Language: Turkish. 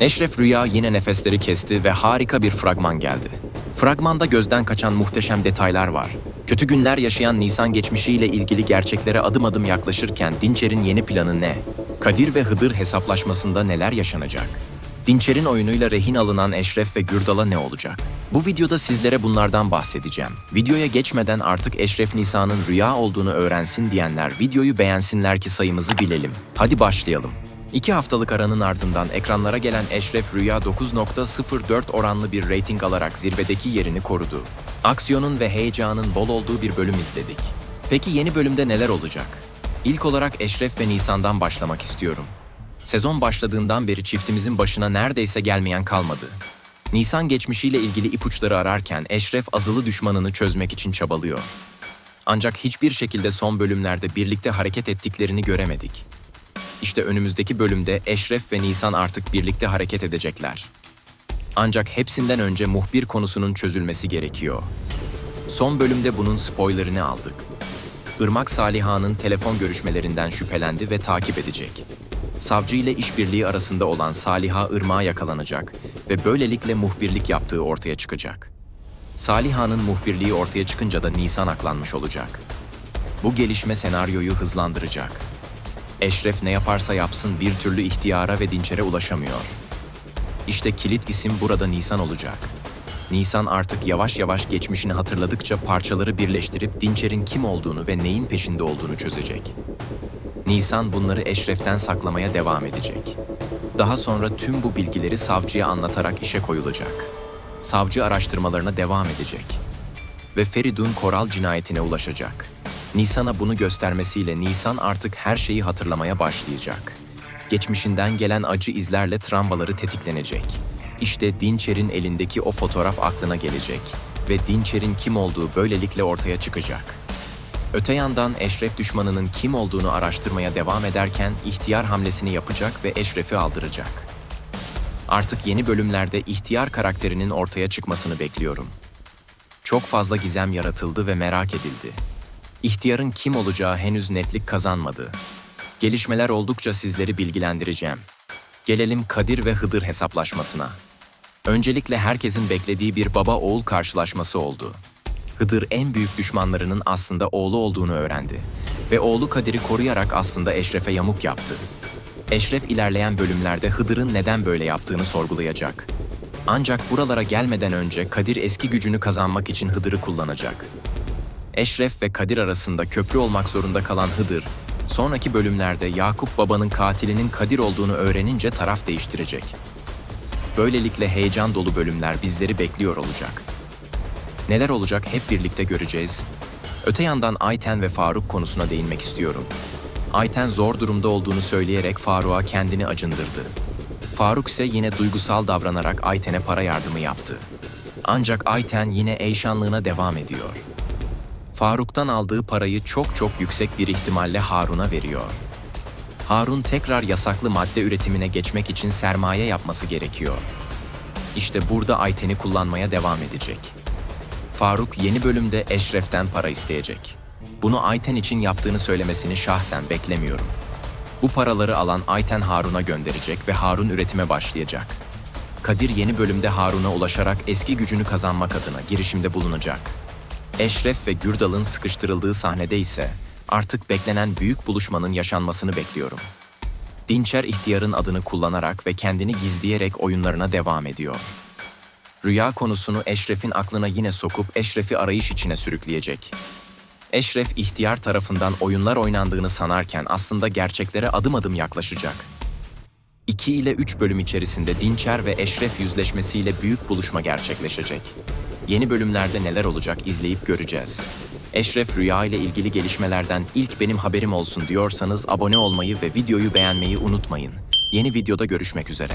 Eşref Rüya yine nefesleri kesti ve harika bir fragman geldi. Fragmanda gözden kaçan muhteşem detaylar var. Kötü günler yaşayan Nisan geçmişiyle ilgili gerçeklere adım adım yaklaşırken Dinçer'in yeni planı ne? Kadir ve Hıdır hesaplaşmasında neler yaşanacak? Dinçer'in oyunuyla rehin alınan Eşref ve Gürdal'a ne olacak? Bu videoda sizlere bunlardan bahsedeceğim. Videoya geçmeden artık Eşref Nisa'nın rüya olduğunu öğrensin diyenler videoyu beğensinler ki sayımızı bilelim. Hadi başlayalım. 2 haftalık aranın ardından ekranlara gelen Eşref Rüya 9.04 oranlı bir reyting alarak zirvedeki yerini korudu. Aksiyonun ve heyecanın bol olduğu bir bölüm izledik. Peki yeni bölümde neler olacak? İlk olarak Eşref ve Nisan'dan başlamak istiyorum. Sezon başladığından beri çiftimizin başına neredeyse gelmeyen kalmadı. Nisan geçmişiyle ilgili ipuçları ararken Eşref azılı düşmanını çözmek için çabalıyor. Ancak hiçbir şekilde son bölümlerde birlikte hareket ettiklerini göremedik. İşte önümüzdeki bölümde Eşref ve Nisan artık birlikte hareket edecekler. Ancak hepsinden önce muhbir konusunun çözülmesi gerekiyor. Son bölümde bunun spoilerını aldık. Irmak Saliha'nın telefon görüşmelerinden şüphelendi ve takip edecek. Savcı ile işbirliği arasında olan Saliha Irmak'a yakalanacak ve böylelikle muhbirlik yaptığı ortaya çıkacak. Saliha'nın muhbirliği ortaya çıkınca da Nisan aklanmış olacak. Bu gelişme senaryoyu hızlandıracak. Eşref ne yaparsa yapsın bir türlü ihtiyara ve Dinçer'e ulaşamıyor. İşte kilit isim burada Nisan olacak. Nisan artık yavaş yavaş geçmişini hatırladıkça parçaları birleştirip Dinçer'in kim olduğunu ve neyin peşinde olduğunu çözecek. Nisan bunları Eşref'ten saklamaya devam edecek. Daha sonra tüm bu bilgileri savcıya anlatarak işe koyulacak. Savcı araştırmalarına devam edecek. Ve Feridun Koral cinayetine ulaşacak. Nisan'a bunu göstermesiyle Nisan artık her şeyi hatırlamaya başlayacak. Geçmişinden gelen acı izlerle travmaları tetiklenecek. İşte Dinçer'in elindeki o fotoğraf aklına gelecek ve Dinçer'in kim olduğu böylelikle ortaya çıkacak. Öte yandan Eşref düşmanının kim olduğunu araştırmaya devam ederken ihtiyar hamlesini yapacak ve Eşref'i aldıracak. Artık yeni bölümlerde ihtiyar karakterinin ortaya çıkmasını bekliyorum. Çok fazla gizem yaratıldı ve merak edildi. İhtiyarın kim olacağı henüz netlik kazanmadı. Gelişmeler oldukça sizleri bilgilendireceğim. Gelelim Kadir ve Hıdır hesaplaşmasına. Öncelikle herkesin beklediği bir baba-oğul karşılaşması oldu. Hıdır en büyük düşmanlarının aslında oğlu olduğunu öğrendi. Ve oğlu Kadir'i koruyarak aslında Eşref'e yamuk yaptı. Eşref ilerleyen bölümlerde Hıdır'ın neden böyle yaptığını sorgulayacak. Ancak buralara gelmeden önce Kadir eski gücünü kazanmak için Hıdır'ı kullanacak. Eşref ve Kadir arasında köprü olmak zorunda kalan Hıdır, sonraki bölümlerde Yakup babanın katilinin Kadir olduğunu öğrenince taraf değiştirecek. Böylelikle heyecan dolu bölümler bizleri bekliyor olacak. Neler olacak hep birlikte göreceğiz. Öte yandan Ayten ve Faruk konusuna değinmek istiyorum. Ayten zor durumda olduğunu söyleyerek Faruk'a kendini acındırdı. Faruk ise yine duygusal davranarak Ayten'e para yardımı yaptı. Ancak Ayten yine eyşanlığına devam ediyor. Faruk'tan aldığı parayı çok yüksek bir ihtimalle Harun'a veriyor. Harun tekrar yasaklı madde üretimine geçmek için sermaye yapması gerekiyor. İşte burada Ayten'i kullanmaya devam edecek. Faruk yeni bölümde Eşref'ten para isteyecek. Bunu Ayten için yaptığını söylemesini şahsen beklemiyorum. Bu paraları alan Ayten Harun'a gönderecek ve Harun üretime başlayacak. Kadir yeni bölümde Harun'a ulaşarak eski gücünü kazanmak adına girişimde bulunacak. Eşref ve Gürdal'ın sıkıştırıldığı sahnede ise artık beklenen büyük buluşmanın yaşanmasını bekliyorum. Dinçer ihtiyarın adını kullanarak ve kendini gizleyerek oyunlarına devam ediyor. Rüya konusunu Eşref'in aklına yine sokup Eşref'i arayış içine sürükleyecek. Eşref ihtiyar tarafından oyunlar oynandığını sanarken aslında gerçeklere adım adım yaklaşacak. 2 ile 3 bölüm içerisinde Dinçer ve Eşref yüzleşmesiyle büyük buluşma gerçekleşecek. Yeni bölümlerde neler olacak izleyip göreceğiz. Eşref Rüya ile ilgili gelişmelerden ilk benim haberim olsun diyorsanız abone olmayı ve videoyu beğenmeyi unutmayın. Yeni videoda görüşmek üzere.